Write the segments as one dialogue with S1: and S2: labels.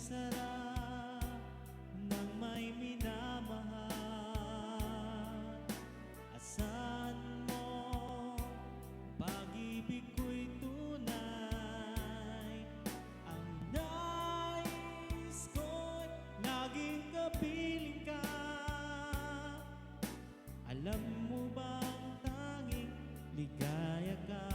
S1: sarap ng may minamahal. Asahan mo, pag-ibig ko'y tunay. Ang nais ko'y laging kapiling ka. Alam mo bang tanging ligaya ka?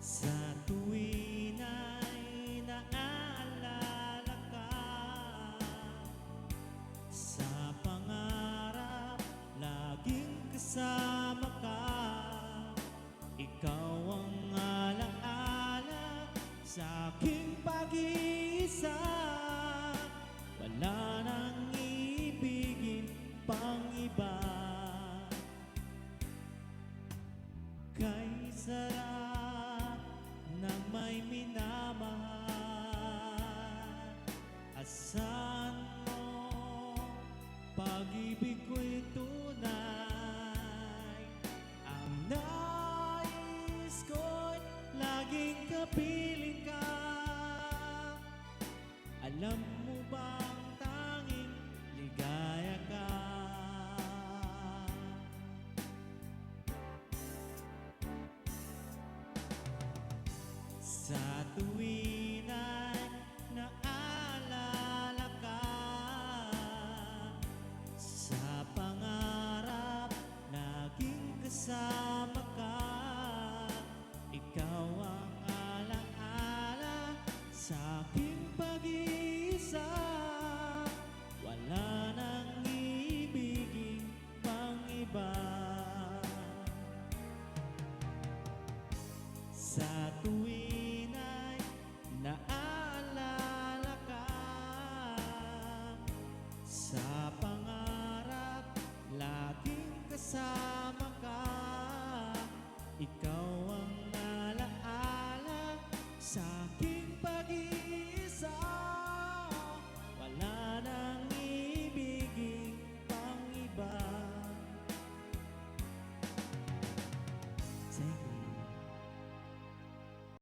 S1: Sa tuwin ay naaalala ka, sa pangarap laging kasama ka. Ikaw ang alaala sa aking pag-iisa. Wala nang ibigin pang iba. Kay sarap ng may minamahal. Asahan mo, pag-ibig ko'y tunay. Ang nais ko'y laging kapiling ka. Alam mo bang tanging ligaya ka? Sa tuwin ay naalala ka, sa pangarap laging kasama ka. Ikaw ang alaala sa aking pag-iisa. Wala nang ibigin pang iba. Sa tuwin ay naalala ka, sa pangarap laging kasama ka. Ikaw ang alaala sa